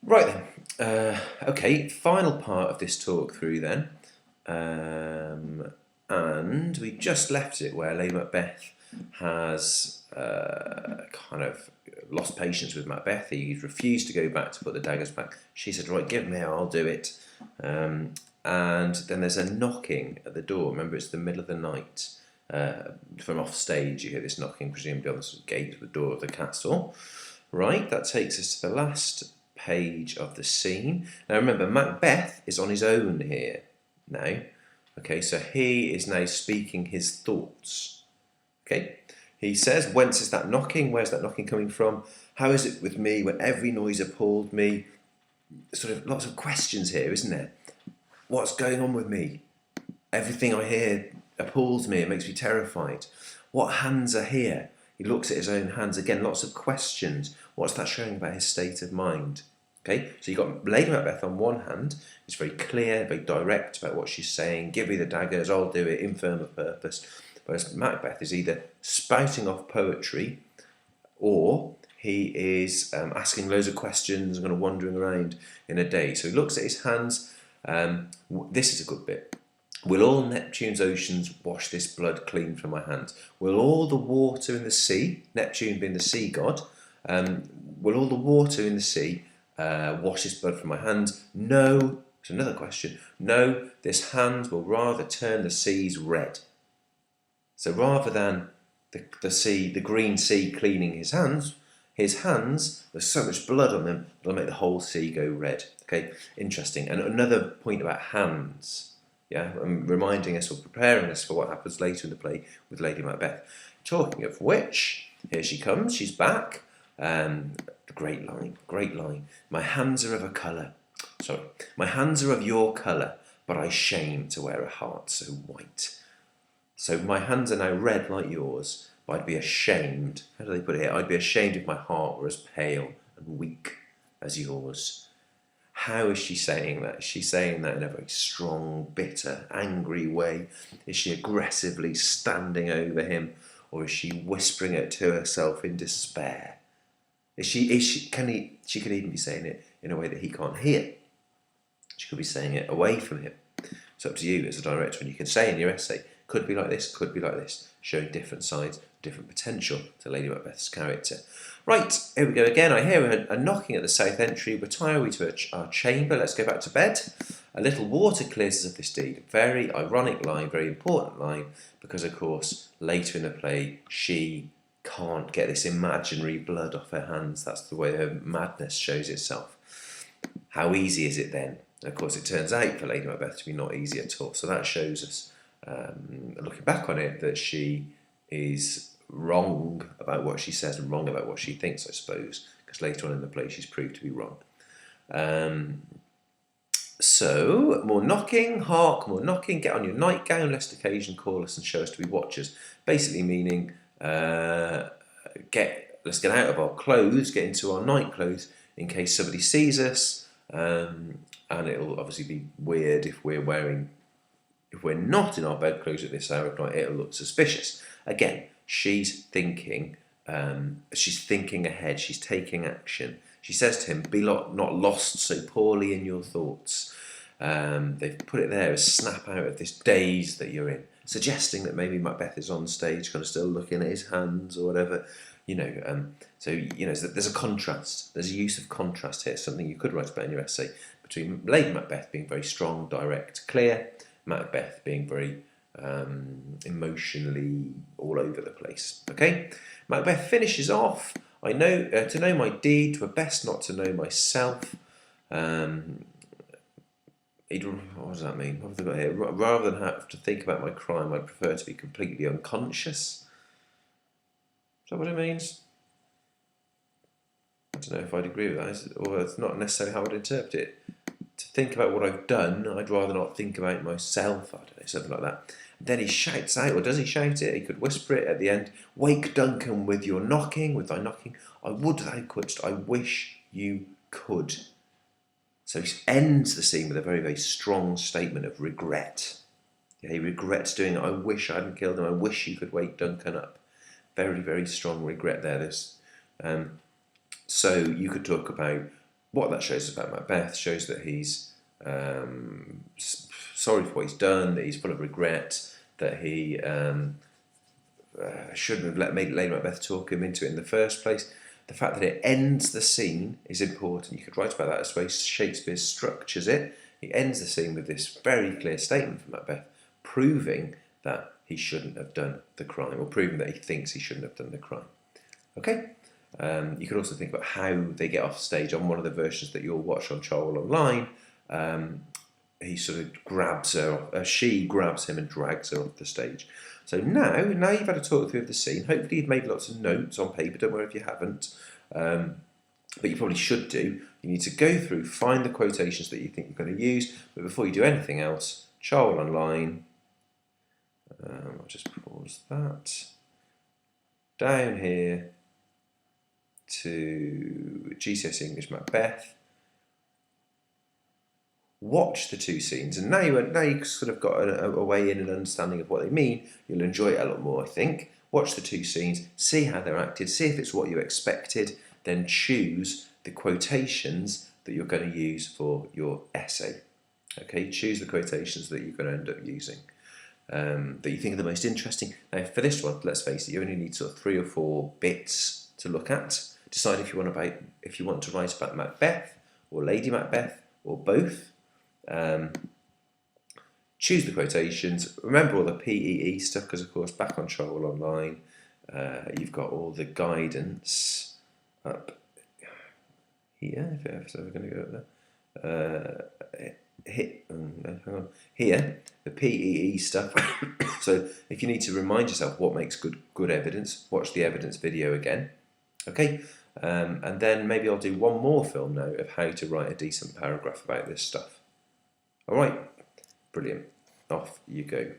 Right then. Okay, final part of this talk through then. And we just left it where Lady Macbeth has kind of lost patience with Macbeth. He's refused to go back to put the daggers back. She said, right, give them here, I'll do it. And then there's a knocking at the door. Remember, it's the middle of the night. From off stage, you hear this knocking, presumably on the sort of gate of the door of the castle. Right, that takes us to the last page of the scene. Now remember, Macbeth is on his own here now. Okay, so he is now speaking his thoughts. Okay, he says, whence is that knocking? Where's that knocking coming from? How is it with me when every noise appalled me? Sort of lots of questions here, isn't there? What's going on with me? Everything I hear appalls me, it makes me terrified. What hands are here? He looks at his own hands. Again, lots of questions. What's that showing about his state of mind? Okay, so you've got Lady Macbeth on one hand. It's very clear, very direct about what she's saying. Give me the daggers, I'll do it, infirm of purpose. Whereas Macbeth is either spouting off poetry or he is asking loads of questions and kind of wandering around in a daze. So he looks at his hands. This is a good bit. Will all Neptune's oceans wash this blood clean from my hands? Will all the water in the sea, Neptune being the sea god, will all the water in the sea wash this blood from my hands? No. It's another question. No, this hand will rather turn the seas red. So rather than the green sea cleaning his hands, there's so much blood on them, it'll make the whole sea go red. Okay, interesting. And another point about hands. Yeah, and reminding us or preparing us for what happens later in the play with Lady Macbeth. Talking of which, here she comes, she's back. Great line. My hands are of your colour, but I shame to wear a heart so white. So my hands are now red like yours, but I'd be ashamed. How do they put it here? I'd be ashamed if my heart were as pale and weak as yours. How is she saying that? Is she saying that in a very strong, bitter, angry way? Is she aggressively standing over him? Or is she whispering it to herself in despair? She could even be saying it in a way that he can't hear. She could be saying it away from him. It's up to you as a director, and you can say in your essay, could be like this, could be like this, showing different sides, different potential to Lady Macbeth's character. Right, here we go again. I hear a knocking at the south entry. Retire we to our chamber. Let's go back to bed. A little water clears us of this deed. Very ironic line, very important line, because of course later in the play she can't get this imaginary blood off her hands. That's the way her madness shows itself. How easy is it then? And of course it turns out for Lady Macbeth to be not easy at all. So that shows us, looking back on it, that she is wrong about what she says and wrong about what she thinks, I suppose, because later on in the play she's proved to be wrong. So, more knocking, hark, more knocking, get on your nightgown, lest occasion call us and show us to be watchers. Basically meaning, let's get out of our clothes, get into our night clothes in case somebody sees us, and it'll obviously be weird if we're not in our bedclothes at this hour of night, it'll look suspicious. Again, she's thinking ahead, she's taking action. She says to him, be not lost so poorly in your thoughts. They've put it there as snap out of this daze that you're in, suggesting that maybe Macbeth is on stage kind of still looking at his hands or whatever. So there's a contrast, there's a use of contrast here, something you could write about in your essay, between Lady Macbeth being very strong, direct, clear, Macbeth being very emotionally all over the place. Okay, Macbeth finishes off. I know to know my deed, 'twere best not to know myself. What does that mean? What have they got here? Rather than have to think about my crime, I'd prefer to be completely unconscious. Is that what it means? I don't know if I'd agree with that, or it's not necessarily how I'd interpret it. To think about what I've done, I'd rather not think about myself. I don't know, something like that. Then he shouts out, or does he shout it? He could whisper it at the end. Wake Duncan with your knocking, with thy knocking. I would thou couldst, I wish you could. So he ends the scene with a very, very strong statement of regret. Yeah, he regrets doing it. I wish I hadn't killed him. I wish you could wake Duncan up. Very, very strong regret there. So you could talk about what that shows about Macbeth shows that he's sorry for what he's done, that he's full of regret, that he shouldn't have made Lady Macbeth talk him into it in the first place. The fact that it ends the scene is important. You could write about that as the way Shakespeare structures it. He ends the scene with this very clear statement from Macbeth, proving that he shouldn't have done the crime, or proving that he thinks he shouldn't have done the crime. Okay? You could also think about how they get off stage. On one of the versions that you'll watch on Charwell Online, he sort of grabs her, she grabs him and drags her off the stage. So now you've had a talk through of the scene. Hopefully you've made lots of notes on paper. Don't worry if you haven't. But you probably should do. You need to go through, find the quotations that you think you're going to use. But before you do anything else, Charwell Online. I'll just pause that. Down here to GCSE English Macbeth. Watch the two scenes, and now you've sort of got a way in, an understanding of what they mean. You'll enjoy it a lot more, I think. Watch the two scenes, see how they're acted, see if it's what you expected, then choose the quotations that you're going to use for your essay. Okay, choose the quotations that you're going to end up using, that you think are the most interesting. Now, for this one, let's face it, you only need sort of 3 or 4 bits to look at. Decide if you want to write about Macbeth or Lady Macbeth or both. Choose the quotations. Remember all the PEE stuff, because of course back on Charwell Online you've got all the guidance up here, if it's ever going to go up there. Hang on. Here, the PEE stuff. So if you need to remind yourself what makes good evidence, watch the evidence video again. Okay, and then maybe I'll do one more film now of how to write a decent paragraph about this stuff. All right, brilliant. Off you go.